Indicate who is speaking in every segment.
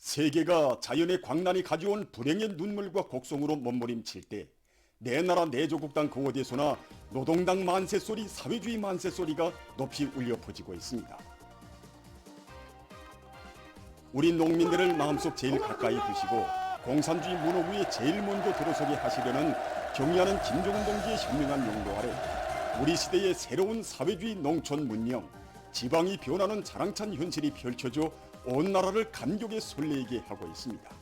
Speaker 1: 세계가 자연의 광란이 가져온 불행의 눈물과 곡성으로 몸부림칠 때 내 나라 내 조국 땅 그 어디에서나 노동당 만세 소리, 사회주의 만세 소리가 높이 울려 퍼지고 있습니다. 우리 농민들을 마음속 제일 가까이 두시고 공산주의 문호 위에 제일 먼저 들어서게 하시려는 경의하는 김정은 동지의 현명한 용도 아래 우리 시대의 새로운 사회주의 농촌 문명, 지방이 변하는 자랑찬 현실이 펼쳐져 온 나라를 감격에 설레게 하고 있습니다.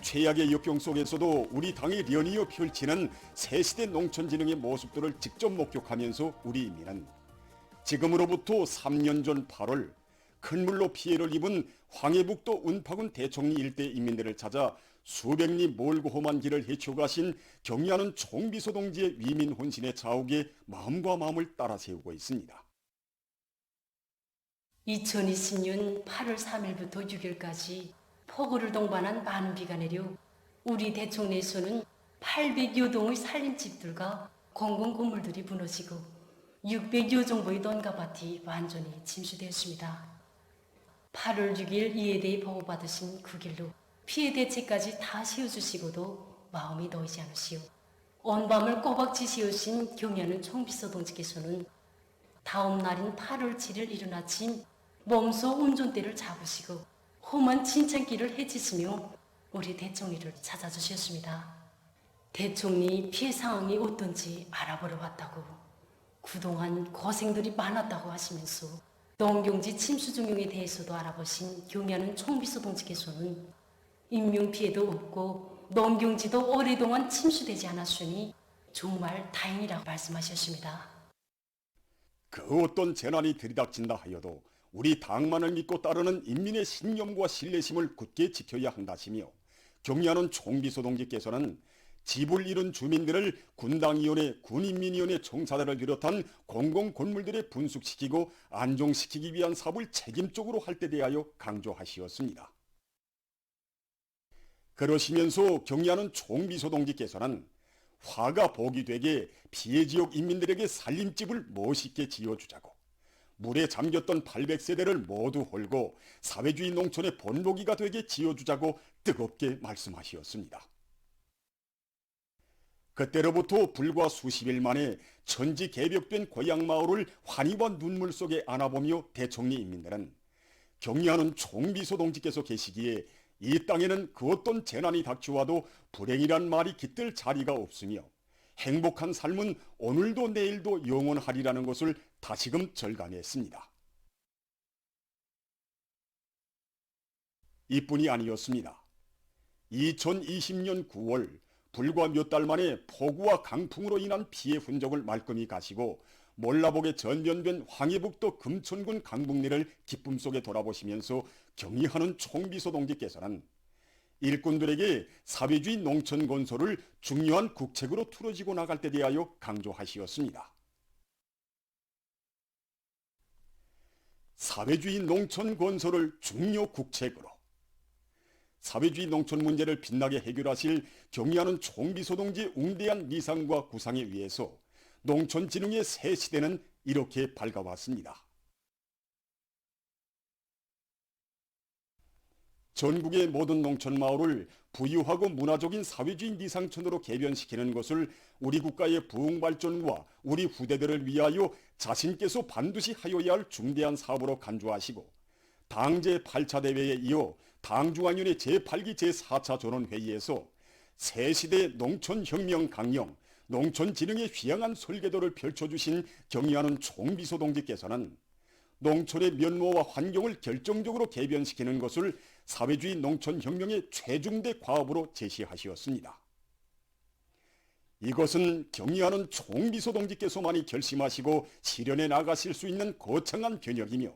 Speaker 1: 최악의 역경 속에서도 우리 당이 연이어 펼치는 새시대 농촌진흥의 모습들을 직접 목격하면서 우리 인민은 지금으로부터 3년 전 8월 큰 물로 피해를 입은 황해북도 은파군 대청리 일대 인민들을 찾아 수백 리 멀고 험한 길을 헤쳐가신 경의하는 총비서 동지의 위민 혼신의 자욱에 마음과 마음을 따라 세우고 있습니다.
Speaker 2: 2020년 8월 3일부터 6일까지 폭우를 동반한 많은 비가 내려 우리 대청리에서는 800여 동의 살림집들과 공공건물들이 무너지고 600여 정도의 논가밭이 완전히 침수되었습니다. 8월 6일 이에 대해 보고받으신 그 길로 피해 대책까지 다 세워주시고도 마음이 놓이지 않으시오. 온 밤을 꼬박 지새우신 경의하는 총비서 동지께서는 다음 날인 8월 7일 이른 아침 몸소 운전대를 잡으시고 험한 진창길을 헤치시며 우리 대총리를 찾아주셨습니다. 대총리 피해 상황이 어떤지 알아보러 왔다고, 그동안 고생들이 많았다고 하시면서 농경지 침수 중용에 대해서도 알아보신 경의하는 총비서 동지께서는 인명피해도 없고 농경지도 오랫동안 침수되지 않았으니 정말 다행이라고 말씀하셨습니다.
Speaker 1: 그 어떤 재난이 들이닥친다 하여도 우리 당만을 믿고 따르는 인민의 신념과 신뢰심을 굳게 지켜야 한다시며 경의하는 총비서 동지께서는 집을 잃은 주민들을 군당위원회, 군인민위원회 총사들을 비롯한 공공건물들에 분숙시키고 안정시키기 위한 사업을 책임적으로 할 때 대하여 강조하시었습니다. 그러시면서 경의하는 총비서 동지께서는 화가 복이 되게 피해지역 인민들에게 살림집을 멋있게 지어주자고, 물에 잠겼던 800세대를 모두 홀고 사회주의 농촌의 본보기가 되게 지어주자고 뜨겁게 말씀하셨습니다. 그때로부터 불과 수십일 만에 천지개벽된 고향마을을 환희와 눈물 속에 안아보며 대청리 인민들은 경의하는 총비서 동지께서 계시기에 이 땅에는 그 어떤 재난이 닥쳐와도 불행이란 말이 깃들 자리가 없으며 행복한 삶은 오늘도 내일도 영원하리라는 것을 다시금 절감했습니다. 이뿐이 아니었습니다. 2020년 9월 불과 몇 달 만에 폭우와 강풍으로 인한 피해 흔적을 말끔히 가시고 몰라보게 전변된 황해북도 금천군 강북리를 기쁨 속에 돌아보시면서 경의하는 총비서 동지께서는 일꾼들에게 사회주의 농촌 건설을 중요한 국책으로 틀어지고 나갈 때 대하여 강조하시었습니다. 사회주의 농촌 건설을 중요 국책으로, 사회주의 농촌 문제를 빛나게 해결하실 경의하는 총비서 동지의 웅대한 리상과 구상에 의해서 농촌진흥의 새 시대는 이렇게 밝아왔습니다. 전국의 모든 농촌 마을을 부유하고 문화적인 사회주의 리상촌으로 개변시키는 것을 우리 국가의 부흥 발전과 우리 후대들을 위하여 자신께서 반드시 하여야 할 중대한 사업으로 간주하시고, 당 제8차 대회에 이어 당중앙위원회 제8기 제4차 전원회의에서 새시대 농촌혁명 강령, 농촌진흥의 휘황한 설계도를 펼쳐주신 경의하는 총비서 동지께서는 농촌의 면모와 환경을 결정적으로 개변시키는 것을 사회주의 농촌혁명의 최중대 과업으로 제시하셨습니다. 이것은 경의하는 총비서 동지께서만이 결심하시고 실현해 나가실 수 있는 거창한 변혁이며,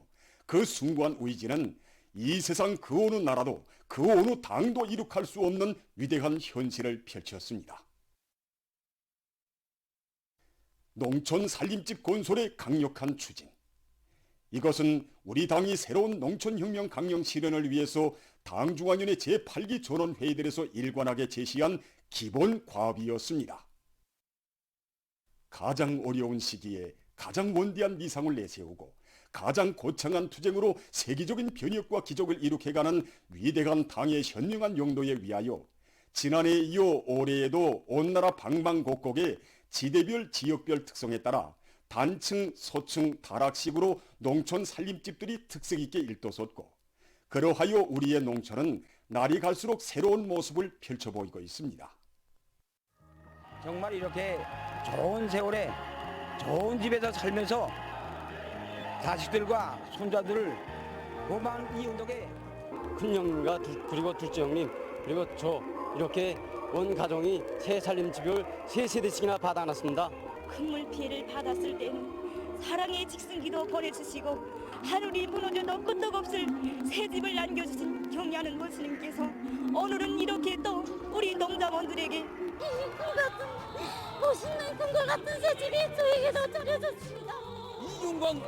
Speaker 1: 그 숭고한 의지는 이 세상 그 어느 나라도 그 어느 당도 이룩할 수 없는 위대한 현실을 펼쳤습니다. 농촌 살림집 건설의 강력한 추진, 이것은 우리 당이 새로운 농촌혁명 강령 실현을 위해서 당중앙위원회 제8기 전원회의들에서 일관하게 제시한 기본 과업이었습니다. 가장 어려운 시기에 가장 원대한 미상을 내세우고 가장 거창한 투쟁으로 세계적인 변혁과 기적을 이룩해가는 위대한 당의 현명한 용도에 위하여 지난해에 이어 올해에도 온 나라 방방곡곡에 지대별 지역별 특성에 따라 단층, 소층, 다락식으로 농촌 살림집들이 특색 있게 일도섰고 그러하여 우리의 농촌은 날이 갈수록 새로운 모습을 펼쳐 보이고 있습니다.
Speaker 3: 정말 이렇게 좋은 세월에 좋은 집에서 살면서 자식들과 손자들을 고마운 이 운동에
Speaker 4: 큰형님과 그리고 둘째 형님 그리고 저 이렇게 온 가정이 새 살림집을 세 세대씩이나 받아놨습니다.
Speaker 5: 큰물 피해를 받았을 때는 사랑의 직승기도 보내주시고 하늘이 무너져도 끄떡없을 새 집을 남겨주신 경애하는 모스님께서 오늘은 이렇게 또 우리 농장원들에게
Speaker 6: 멋있는 꿈과 같은 새 집이 저에게도 차려졌습니다.
Speaker 7: 이 영광,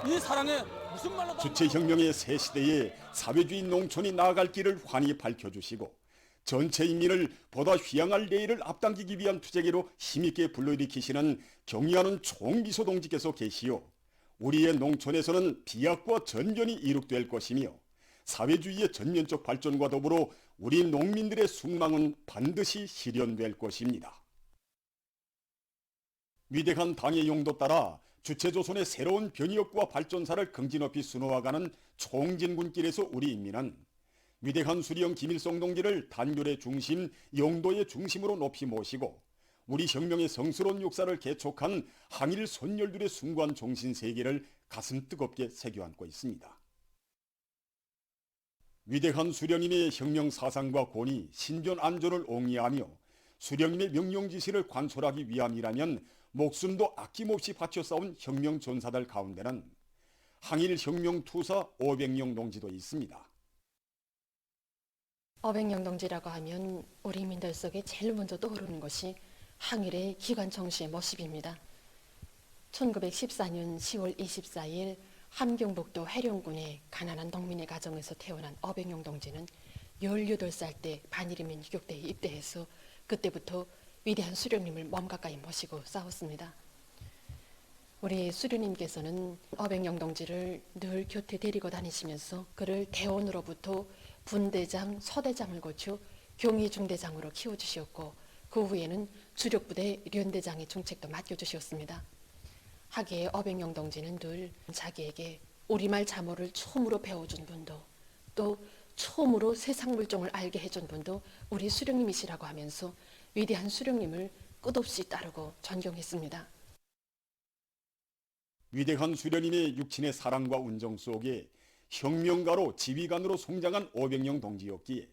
Speaker 7: 이 사랑에 무슨 말로
Speaker 1: 주체혁명의 새 시대에 사회주의 농촌이 나아갈 길을 환히 밝혀주시고 전체 인민을 보다 휘양할 내일을 앞당기기 위한 투쟁으로 힘있게 불러일으키시는 경의하는 총미소 동지께서 계시오. 우리의 농촌에서는 비약과 전변이 이룩될 것이며 사회주의의 전면적 발전과 더불어 우리 농민들의 숙망은 반드시 실현될 것입니다. 위대한 당의 용도 따라 주체조선의 새로운 변혁과 발전사를 긍지높이 수놓아가는 총진군길에서 우리 인민은 위대한 수령 김일성 동지를 단결의 중심, 영도의 중심으로 높이 모시고 우리 혁명의 성스러운 역사를 개촉한 항일 선열들의 숭고한 정신 세계를 가슴 뜨겁게 새겨안고 있습니다. 위대한 수령님의 혁명 사상과 권위, 신변 안전을 옹이하며 수령님의 명령 지시를 관철하기 위함이라면 목숨도 아낌없이 바쳐 싸운 혁명 전사들 가운데는 항일 혁명 투사 500명 동지도 있습니다.
Speaker 8: 500명 동지라고 하면 우리 민들 속에 제일 먼저 떠오르는 것이 항일의 기관청시의 모습입니다. 1914년 10월 24일 함경북도 해령군의 가난한 농민의 가정에서 태어난 500명 동지는 18살 때 반일이면 유격대에 입대해서 그때부터 위대한 수령님을 몸 가까이 모시고 싸웠습니다. 우리 수령님께서는 500명 동지를 늘 곁에 데리고 다니시면서 그를 대원으로부터 분대장, 서대장을 거쳐 경위중대장으로 키워주셨고 그 후에는 주력부대 련대장의 중책도 맡겨주셨습니다. 하기에 500명 동지는 늘 자기에게 우리말 자모를 처음으로 배워준 분도 또 처음으로 세상 물정을 알게 해준 분도 우리 수령님이시라고 하면서 위대한 수령님을 끝없이 따르고 존경했습니다.
Speaker 1: 위대한 수령님의 육친의 사랑과 운정 속에 혁명가로 지휘관으로 성장한 500명 동지였기에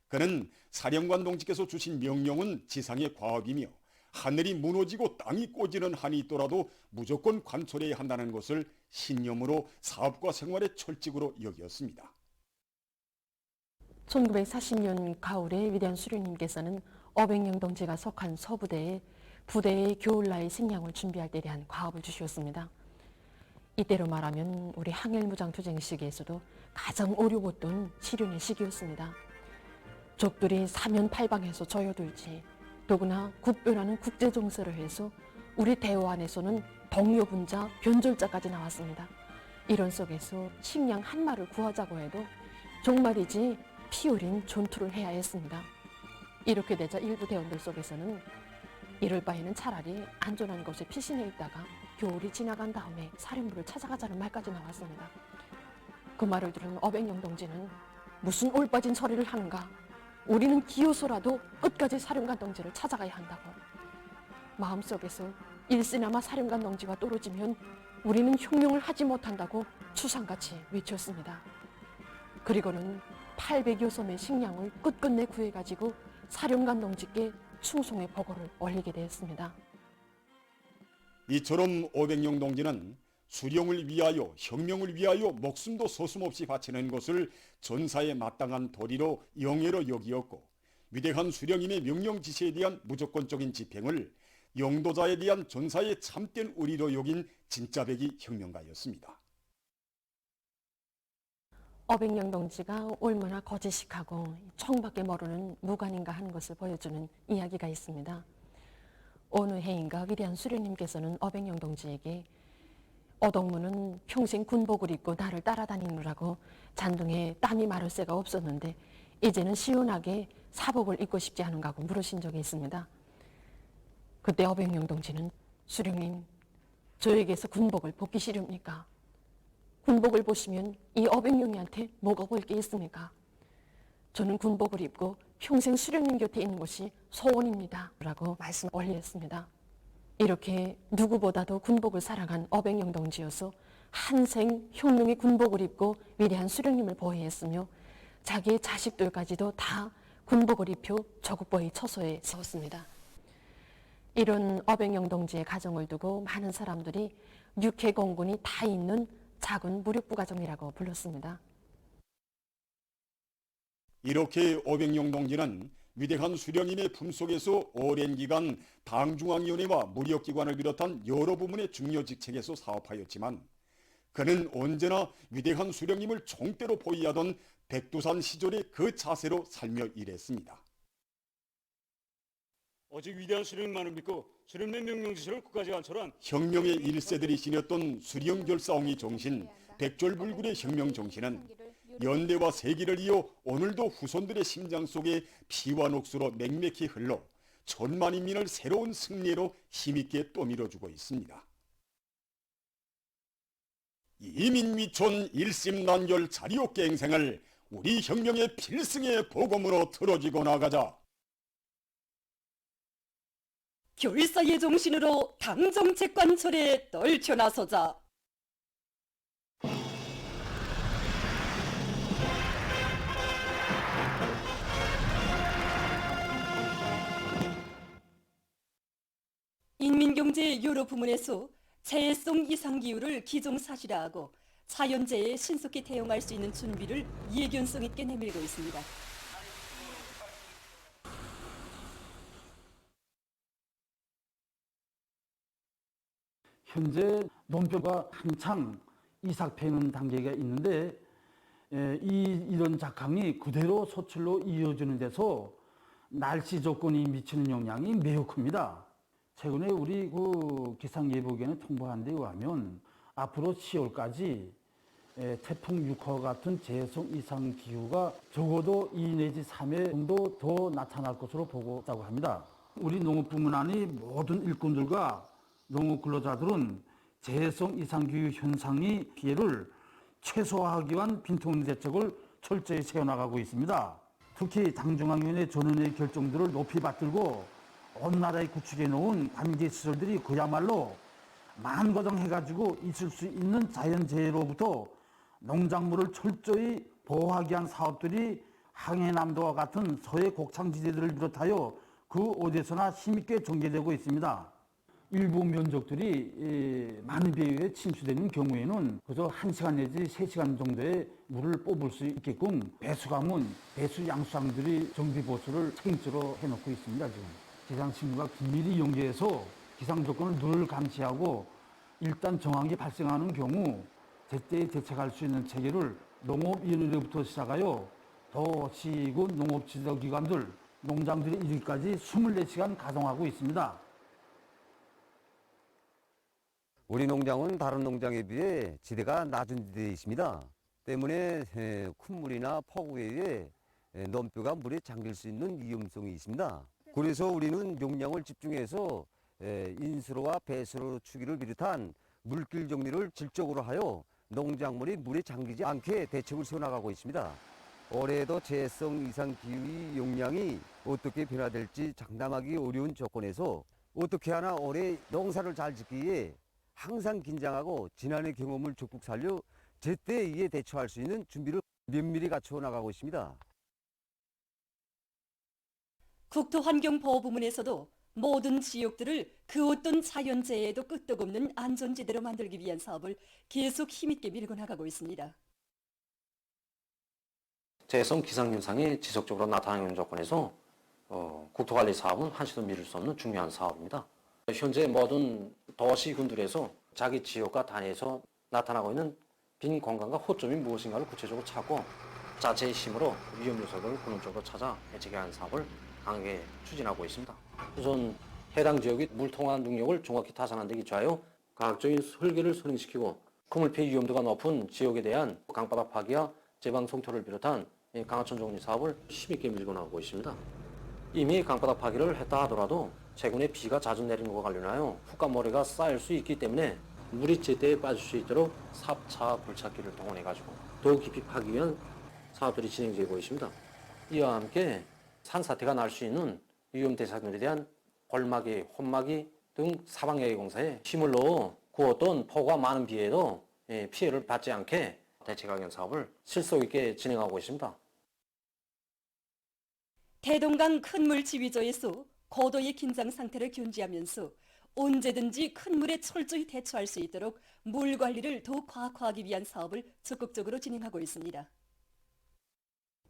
Speaker 1: 그는 사령관 동지께서 주신 명령은 지상의 과업이며 하늘이 무너지고 땅이 꼬지는 한이 있더라도 무조건 관철해야 한다는 것을 신념으로 사업과 생활의 철칙으로 여겼습니다.
Speaker 8: 1940년 가을에 위대한 수령님께서는 500명 동지가 속한 서부대에 부대의 겨울날 식량을 준비할 때 대한 과업을 주셨습니다. 이때로 말하면 우리 항일무장투쟁 시기에서도 가장 어려웠던 시련의 시기였습니다. 적들이 사면팔방해서 조여들지 더구나 국변하는 국제정세를 해서 우리 대화 안에서는 동료분자, 변절자까지 나왔습니다. 이런 속에서 식량 한 마를 구하자고 해도 정말이지 피 흘린 전투를 해야 했습니다. 이렇게 되자 일부 대원들 속에서는 이럴 바에는 차라리 안전한 곳에 피신해 있다가 겨울이 지나간 다음에 사령부를 찾아가자는 말까지 나왔습니다. 그 말을 들은 500명 동지는 무슨 올빠진 소리를 하는가? 우리는 기어서라도 끝까지 사령관 동지를 찾아가야 한다고. 마음속에서 일시나마 사령관 동지가 떨어지면 우리는 혁명을 하지 못한다고 추상같이 외쳤습니다. 그리고는 800여 섬의 식량을 끝끝내 구해가지고 사령관 동지께 충성의 보고를 올리게 되었습니다.
Speaker 1: 이처럼 500명 동지는 수령을 위하여 혁명을 위하여 목숨도 서슴없이 바치는 것을 전사에 마땅한 도리로 영예로 여기었고 위대한 수령님의 명령 지시에 대한 무조건적인 집행을 영도자에 대한 전사의 참된 의리로 여긴 진짜배기 혁명가였습니다.
Speaker 8: 500명 동지가 얼마나 거짓식하고 총밖에 모르는 무관인가 하는 것을 보여주는 이야기가 있습니다. 어느 해인가 위대한 수령님께서는 500명 동지에게 어덕무는 평생 군복을 입고 나를 따라다니느라고 잔등에 땀이 마를 새가 없었는데 이제는 시원하게 사복을 입고 싶지 않은가고 물으신 적이 있습니다. 그때 어백영 동지는 수령님, 저에게서 군복을 벗기 싫습니까? 군복을 보시면 이 어백영이한테 뭐가 볼 게 있습니까? 저는 군복을 입고 평생 수령님 곁에 있는 것이 소원입니다. 라고 말씀을 올렸습니다. 이렇게 누구보다도 군복을 사랑한 어백영 동지여서 한생 혁명의 군복을 입고 위대한 수령님을 보호했으며 자기의 자식들까지도 다 군복을 입혀 조국보위 처소에 세웠습니다. 이런 어백영 동지의 가정을 두고 많은 사람들이 육해공군이 다 있는 작은 무력부가정이라고 불렀습니다.
Speaker 1: 이렇게 어백영 동지는 위대한 수령님의 품속에서 오랜 기간 당중앙위원회와 무력기관을 비롯한 여러 부문의 중요 직책에서 사업하였지만 그는 언제나 위대한 수령님을 총대로 포위하던 백두산 시절의 그 자세로 살며 일했습니다.
Speaker 4: 오직 위대한 수령님만을 믿고 수령님의 명령지시를 끝까지 관철한
Speaker 1: 혁명의 1세들이 지녔던 수령결사옹의 정신, 백졸불굴의 혁명 정신은 연대와 세기를 이어 오늘도 후손들의 심장 속에 피와 녹수로 맹맥히 흘러 천만 인민을 새로운 승리로 힘있게 떠밀어주고 있습니다. 이민미촌 일심난결 자리옥갱생을 우리 혁명의 필승의 보검으로 틀어지고 나가자.
Speaker 9: 결사의 정신으로 당정책 관철에 떨쳐나서자. 인민경제 여러 부문에서 재해성 이상기후를 기정사실화하고 자연재해에 신속히 대응할 수 있는 준비를 예견성 있게 내밀고 있습니다.
Speaker 10: 현재 논뼈가 한창 이삭되는 단계가 있는데 이런 작황이 그대로 소출로 이어지는 데서 날씨 조건이 미치는 영향이 매우 큽니다. 최근에 우리 기상예보계는 통보한 데 의하면 앞으로 10월까지 태풍 6호 같은 재해성 이상 기후가 적어도 2 내지 3회 정도 더 나타날 것으로 보고 있다고 합니다. 우리 농업부문 안의 모든 일꾼들과 농업 근로자들은 재해성 이상기후 현상의 피해를 최소화하기 위한 빈틈없는 대책을 철저히 세워나가고 있습니다. 특히 당중앙위원회 전원의 결정들을 높이 받들고 온 나라에 구축해 놓은 관계시설들이 그야말로 만고정해가지고 있을 수 있는 자연재해로부터 농작물을 철저히 보호하기 위한 사업들이 항해남도와 같은 서해 곡창지대들을 비롯하여 그 어디서나 힘있게 전개되고 있습니다. 일부 면적들이 많은 비에 의해 침수되는 경우에는 그저 1시간 내지 3시간 정도의 물을 뽑을 수 있게끔 배수관은 배수 양수장들이 정비 보수를 책임지로 해놓고 있습니다. 지금 기상신문과 긴밀히 연계해서 기상 조건을 늘 감시하고 일단 정황이 발생하는 경우 제때 대책할 수 있는 체계를 농업위원회로부터 시작하여 도시군 농업지도기관들, 농장들이 이르기까지 24시간 가동하고 있습니다.
Speaker 11: 우리 농장은 다른 농장에 비해 지대가 낮은 지대에 있습니다. 때문에 큰 물이나 폭우에 의해 논뼈가 물에 잠길 수 있는 위험성이 있습니다. 그래서 우리는 용량을 집중해서 인수로와 배수로 추기를 비롯한 물길 정리를 질적으로 하여 농작물이 물에 잠기지 않게 대책을 세워나가고 있습니다. 올해에도 재해성 이상 기후의 용량이 어떻게 변화될지 장담하기 어려운 조건에서 어떻게 하나 올해 농사를 잘 짓기 위해 항상 긴장하고 지난해 경험을 적극 살려 제때 이에 대처할 수 있는 준비를 면밀히 갖추어 나가고 있습니다.
Speaker 9: 국토환경보호부문에서도 모든 지역들을 그 어떤 자연재해에도 끄떡없는 안전지대로 만들기 위한 사업을 계속 힘있게 밀고 나가고 있습니다.
Speaker 12: 재해성 기상현상이 지속적으로 나타나는 조건에서 국토관리 사업은 한시도 미룰 수 없는 중요한 사업입니다. 현재 모든 도시군들에서 자기 지역과 단위에서 나타나고 있는 빈 공간과 허점이 무엇인가를 구체적으로 찾고 자체의 힘으로 위험 요소를 근원적으로 찾아 해결하는 사업을 강하게 추진하고 있습니다. 우선 해당 지역의 물 통화 능력을 정확히 타산하는 데 기초하여 과학적인 설계를 선행시키고 그물 피해 위험도가 높은 지역에 대한 강바닥 파기와 제방 송토를 비롯한 강하천 정리 사업을 힘있게 밀고 나가고 있습니다. 이미 강바닥 파기를 했다 하더라도 최근에 비가 자주 내리는 것과 관련하여 흙과모래가 쌓일 수 있기 때문에 물이 제때에 빠질 수 있도록 삽차 굴착기를 동원해가지고 더 깊이 파기 위한 사업들이 진행되고 있습니다. 이와 함께 산사태가 날 수 있는 위험 대상들에 대한 골마기, 혼마기 등 사방야외 공사에 힘을 넣어 그 어떤 폭우가 많은 비에도 피해를 받지 않게 대책강연 사업을 실속 있게 진행하고 있습니다.
Speaker 9: 대동강 큰물 지휘조에서 고도의 긴장 상태를 견지하면서 언제든지 큰 물에 철저히 대처할 수 있도록 물 관리를 더욱 과학화하기 위한 사업을 적극적으로 진행하고 있습니다.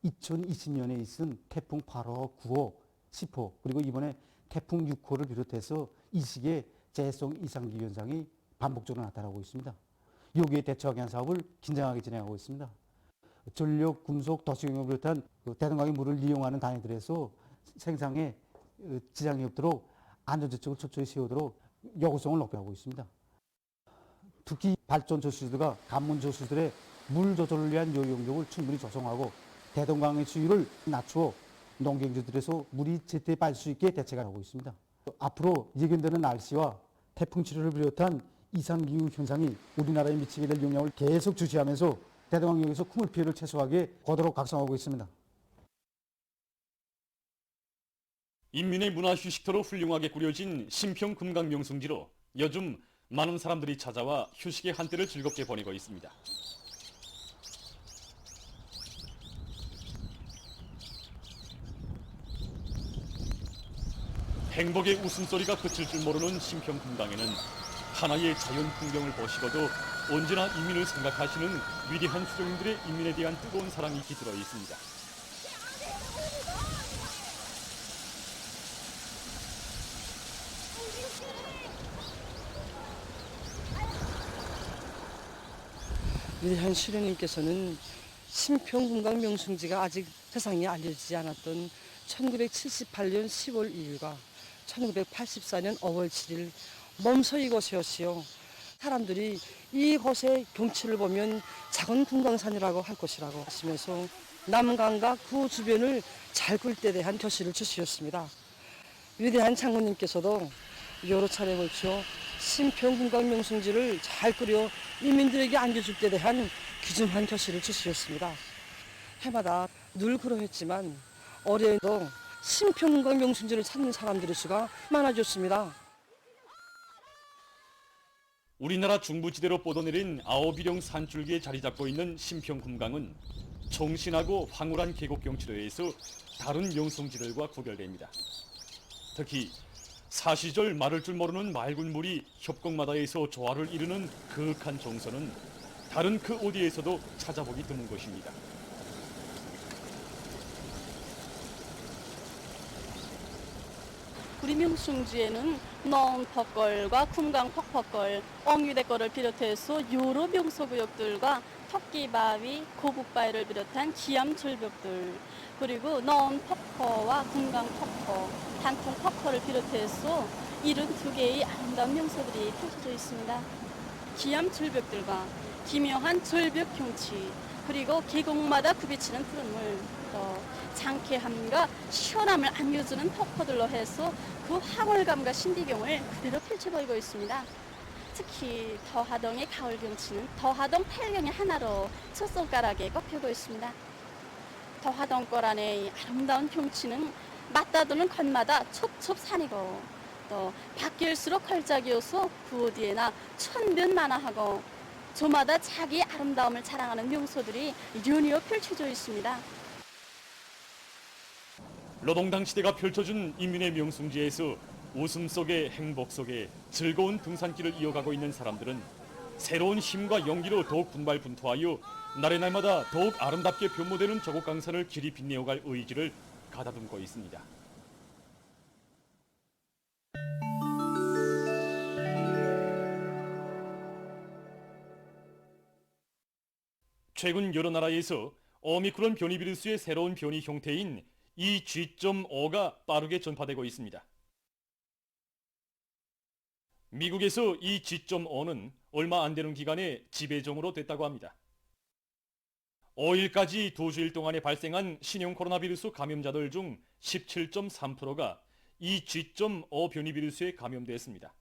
Speaker 13: 2020년에 있은 태풍 8호, 9호, 10호 그리고 이번에 태풍 6호를 비롯해서 이 시기에 재해성 이상기후 현상이 반복적으로 나타나고 있습니다. 여기에 대처하기 위한 사업을 긴장하게 진행하고 있습니다. 전력, 금속, 도시경을 비롯한 대동강의 물을 이용하는 단위들에서 생산에 지장이 없도록 안전대책을 철저히 세우도록 요구성을 높여가고 있습니다. 특히 발전 저수지들과 관문 저수지들의 물 조절을 위한 요용력을 충분히 조성하고 대동강의 수위를 낮추어 농경지들에서 물이 제때 빠질 수 있게 대책을 하고 있습니다. 앞으로 예견되는 날씨와 태풍 치료를 비롯한 이상기후 현상이 우리나라에 미치게 될 영향을 계속 주시하면서 대동강역에서 큰 피해를 최소화하게 고도로 각성하고 있습니다.
Speaker 1: 인민의 문화 휴식터로 훌륭하게 꾸려진 신평 금강 명승지로 요즘 많은 사람들이 찾아와 휴식의 한때를 즐겁게 보내고 있습니다. 행복의 웃음소리가 그칠 줄 모르는 신평 금강에는 하나의 자연 풍경을 보시고도 언제나 인민을 생각하시는 위대한 수령님들의 인민에 대한 뜨거운 사랑이 깃들어 있습니다.
Speaker 14: 위대한 수령님께서는 신평금강 명승지가 아직 세상에 알려지지 않았던 1978년 10월 2일과 1984년 5월 7일 몸소 이곳에 오시어 사람들이 이곳의 경치를 보면 작은 금강산이라고 할 것이라고 하시면서 남강과 그 주변을 잘 굴 때 대한 교시를 주시었습니다. 위대한 장군님께서도 여러 차례 걸쳐 신평금강 명승지를 잘 끓여 인민들에게 안겨줄 때 대한 귀중한 교시를 주시었습니다. 해마다 늘 그러했지만 올해도 신평금강 명승지를 찾는 사람들의 수가 많아졌습니다.
Speaker 1: 우리나라 중부지대로 뻗어내린 아오비령 산줄기에 자리 잡고 있는 신평금강은 청신하고 황홀한 계곡 경치로에서 다른 명성지들과 구별됩니다. 특히 사시절 마를 줄 모르는 맑은 물이 협곡마다에서 조화를 이루는 그윽한 정서는 다른 그 어디에서도 찾아보기 드문 것입니다.
Speaker 6: 우리 명승지에는 너운폭걸과 금강폭폭걸, 엉유대걸을 비롯해서 여러 명소구역들과 토끼바위, 고북바위를 비롯한 기암절벽들, 그리고 너운폭포와 금강폭포, 단풍폭포를 비롯해서 72개의 아름다운 명소들이 펼쳐져 있습니다. 기암절벽들과 기묘한 절벽 경치, 그리고 계곡마다 굽이치는 푸른 물, 또 상쾌함과 시원함을 안겨주는 폭포들로 해서 그 황홀감과 신비경을 그대로 펼쳐 보이고 있습니다. 특히 더하동의 가을 경치는 더하동 8경의 하나로 첫 손가락에 꼽히고 있습니다. 더하동골 안의 아름다운 경치는 맞다도는 건마다 첩첩산이고 또 바뀔수록 걸작이어서 그 어디에나 천변만화하고 저마다 자기의 아름다움을 자랑하는 명소들이 연이어 펼쳐져 있습니다.
Speaker 1: 노동당 시대가 펼쳐준 인민의 명승지에서 웃음 속에 행복 속에 즐거운 등산길을 이어가고 있는 사람들은 새로운 힘과 용기로 더욱 분발분투하여 날의 날마다 더욱 아름답게 변모되는 조국강산을 길이 빛내어갈 의지를 가다듬고 있습니다. 최근 여러 나라에서 오미크론 변이 비루스의 새로운 변이 형태인 이 G.5가 빠르게 전파되고 있습니다.
Speaker 15: 미국에서 이 G.5는 얼마 안 되는 기간에 지배종으로 됐다고 합니다. 5일까지 2주일 동안에 발생한 신형 코로나 비루스 감염자들 중 17.3%가 이 G.5 변이 비루스에 감염되었습니다.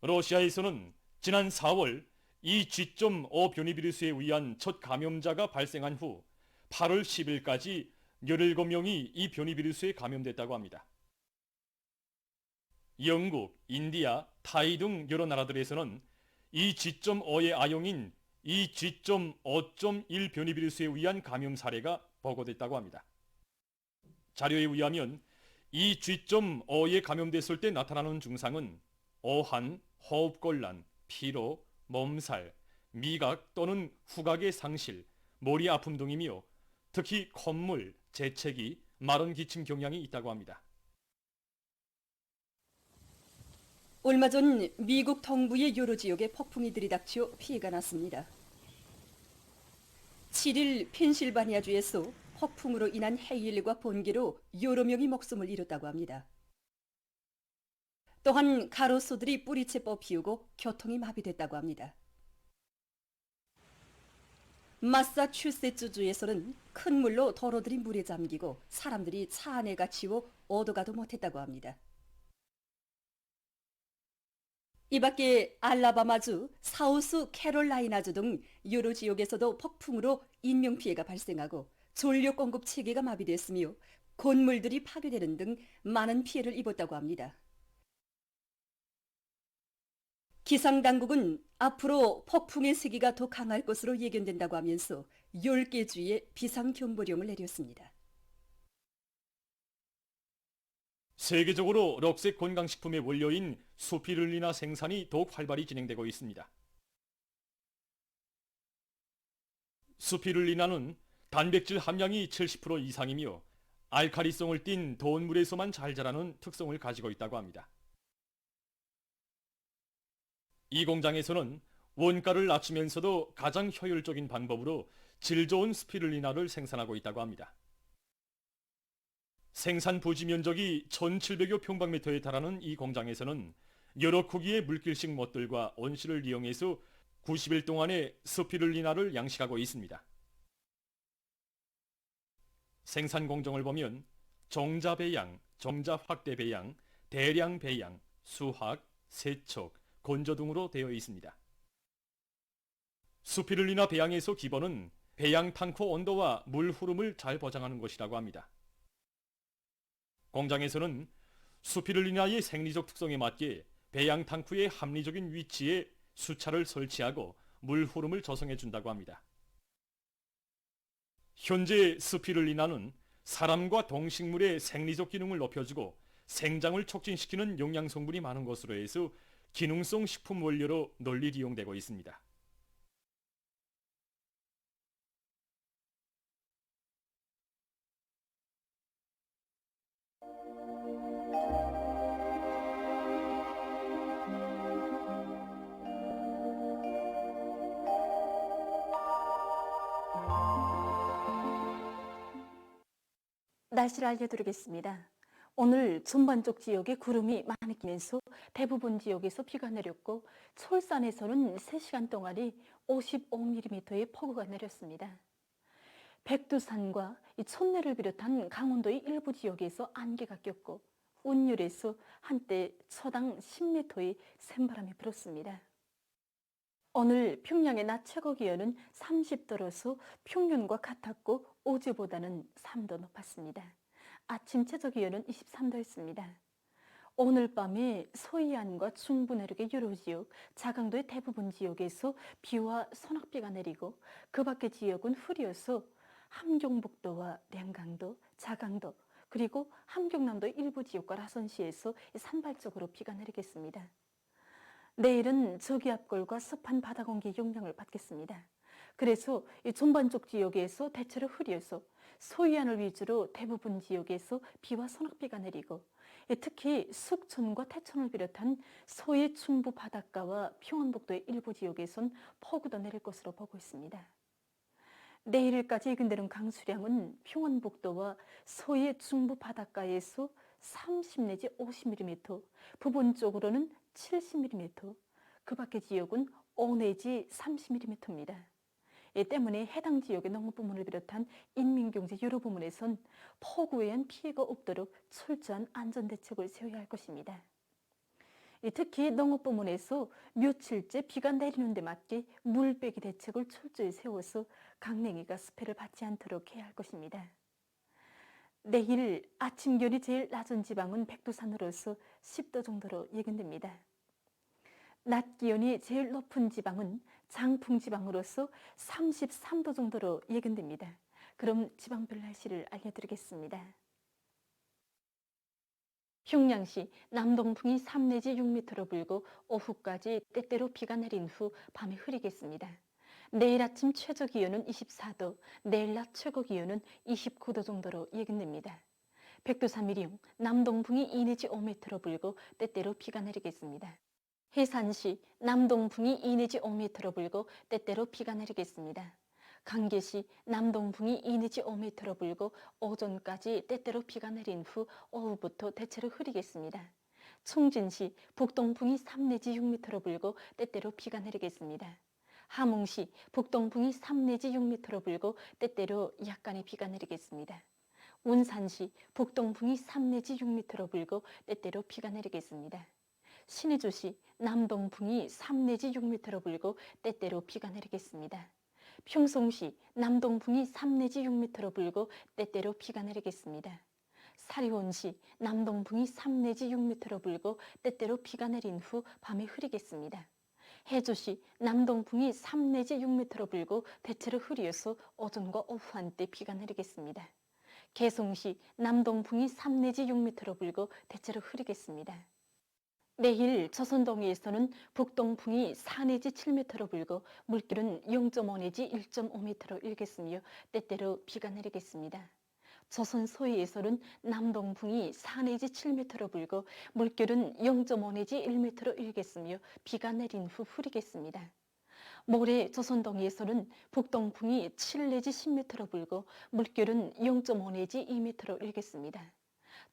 Speaker 15: 러시아에서는 지난 4월 이 G.5 변이 비루스에 의한 첫 감염자가 발생한 후 8월 10일까지 17명이 이 변이 비루스에 감염됐다고 합니다. 영국, 인디아, 타이 등 여러 나라들에서는 이 G.5의 아용인 이 G.5.1 변이 비루스에 의한 감염 사례가 보고됐다고 합니다. 자료에 의하면 이 G.5에 감염됐을 때 나타나는 증상은 어한, 호흡곤란, 피로, 몸살, 미각 또는 후각의 상실, 머리 아픔 등이며 특히 콧물, 재채기, 마른 기침 경향이 있다고 합니다.
Speaker 9: 얼마 전 미국 동부의 여러 지역에 폭풍이 들이닥쳐 피해가 났습니다. 7일 펜실바니아주에서 폭풍으로 인한 해일과 번개로 여러 명이 목숨을 잃었다고 합니다. 또한 가로수들이 뿌리채 뽑히우고 교통이 마비됐다고 합니다. 마사추세츠주에서는 큰 물로 도로들이 물에 잠기고 사람들이 차 안에 갇히고 오도가도 못했다고 합니다. 이 밖에 알라바마주, 사우스 캐롤라이나주 등 여러 지역에서도 폭풍으로 인명피해가 발생하고 전력 공급 체계가 마비됐으며 건물들이 파괴되는 등 많은 피해를 입었다고 합니다. 기상당국은 앞으로 폭풍의 세기가 더 강할 것으로 예견된다고 하면서 10개 주에 비상경보령을 내렸습니다.
Speaker 15: 세계적으로 럭색 건강식품의 원료인 수피룰리나 생산이 더욱 활발히 진행되고 있습니다. 수피룰리나는 단백질 함량이 70% 이상이며 알카리성을 띤 더운 물에서만 잘 자라는 특성을 가지고 있다고 합니다. 이 공장에서는 원가를 낮추면서도 가장 효율적인 방법으로 질 좋은 스피룰리나를 생산하고 있다고 합니다. 생산 부지 면적이 1,700여 평방미터에 달하는 이 공장에서는 여러 크기의 물길식 못들과 온실을 이용해서 90일 동안에 스피룰리나를 양식하고 있습니다. 생산 공정을 보면 종자 배양, 종자 확대 배양, 대량 배양, 수확, 세척, 건조 등으로 되어 있습니다. 스피룰리나 배양에서 기본은 배양 탕커 온도와 물 흐름을 잘 보장하는 것이라고 합니다. 공장에서는 스피룰리나의 생리적 특성에 맞게 배양 탕크의 합리적인 위치에 수차를 설치하고 물 흐름을 조성해 준다고 합니다. 현재 스피룰리나는 사람과 동식물의 생리적 기능을 높여주고 생장을 촉진시키는 영양 성분이 많은 것으로 해서 기능성 식품 원료로 널리 이용되고 있습니다.
Speaker 8: 날씨를 알려드리겠습니다. 오늘 전반적 지역에 구름이 많이 끼면서 대부분 지역에서 비가 내렸고 솔산에서는 3시간 동안에 55mm의 폭우가 내렸습니다. 백두산과 촌내를 비롯한 강원도의 일부 지역에서 안개가 꼈고 운율에서 한때 초당 10m의 샘바람이 불었습니다. 오늘 평양의 낮 최고 기온은 30도로서 평년과 같았고 어제보다는 3도 높았습니다. 아침 최저 기온은 23도였습니다. 오늘 밤에 서해안과 중부 내륙의 여러 지역, 자강도의 대부분 지역에서 비와 소낙비가 내리고 그 밖의 지역은 흐려서 함경북도와 량강도, 자강도, 그리고 함경남도의 일부 지역과 라선시에서 산발적으로 비가 내리겠습니다. 내일은 저기압골과 습한 바다 공기의 영향을 받겠습니다. 그래서 전반적 지역에서 대체로 흐려서 서해안을 위주로 대부분 지역에서 비와 소낙비가 내리고 특히 숙천과 태천을 비롯한 서해 중부 바닷가와 평안북도의 일부 지역에선 폭우도 내릴 것으로 보고 있습니다. 내일까지 예견되는 강수량은 평안북도와 서해 중부 바닷가에서 30 내지 50mm, 부분적으로는 70mm, 그 밖의 지역은 5 내지 30mm입니다. 이 때문에 해당 지역의 농업 부문을 비롯한 인민경제 여러 부문에선 폭우에 의한 피해가 없도록 철저한 안전대책을 세워야 할 것입니다. 특히 농업 부문에서 며칠째 비가 내리는 데 맞게 물빼기 대책을 철저히 세워서 강냉이가 수패를 받지 않도록 해야 할 것입니다. 내일 아침 기온이 제일 낮은 지방은 백두산으로서 10도 정도로 예견됩니다. 낮 기온이 제일 높은 지방은 장풍 지방으로서 33도 정도로 예견됩니다. 그럼 지방별 날씨를 알려드리겠습니다. 평양시 남동풍이 3 내지 6m로 불고 오후까지 때때로 비가 내린 후 밤에 흐리겠습니다. 내일 아침 최저 기온은 24도, 내일 낮 최고 기온은 29도 정도로 예견됩니다. 백두산 미령 남동풍이 2 내지 5m로 불고 때때로 비가 내리겠습니다. 해산시 남동풍이 2 내지 5m로 불고 때때로 비가 내리겠습니다. 강계시 남동풍이 2 내지 5m로 불고 오전까지 때때로 비가 내린 후 오후부터 대체로 흐리겠습니다. 총진시 북동풍이 3 내지 6m로 불고 때때로 비가 내리겠습니다. 함흥시 북동풍이 3 내지 6m로 불고 때때로 약간의 비가 내리겠습니다. 운산시 북동풍이 3 내지 6m로 불고 때때로 비가 내리겠습니다. 신의주시 남동풍이 3 내지 6m로 불고 때때로 비가 내리겠습니다. 평송시 남동풍이 3 내지 6m로 불고 때때로 비가 내리겠습니다. 사리온시 남동풍이 3 내지 6m로 불고 때때로 비가 내린 후 밤에 흐리겠습니다. 해주시 남동풍이 3 내지 6m로 불고 대체로 흐리어서 오전과 오후 한때 비가 내리겠습니다. 개송시 남동풍이 3 내지 6m로 불고 대체로 흐리겠습니다. 내일 조선동해에서는 북동풍이 4 내지 7m로 불고 물결은 0.5 내지 1.5m로 일겠으며 때때로 비가 내리겠습니다. 조선 서해에서는 남동풍이 4 내지 7m로 불고 물결은 0.5 내지 1m로 일겠으며 비가 내린 후 흐리겠습니다. 모레 조선동해에서는 북동풍이 7 내지 10m로 불고 물결은 0.5 내지 2m로 일겠습니다.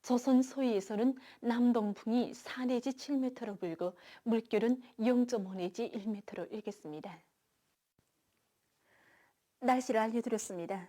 Speaker 8: 조선 서해에서는 남동풍이 4 내지 7m로 불고 물결은 0.5 내지 1m로 일겠습니다. 날씨를 알려드렸습니다.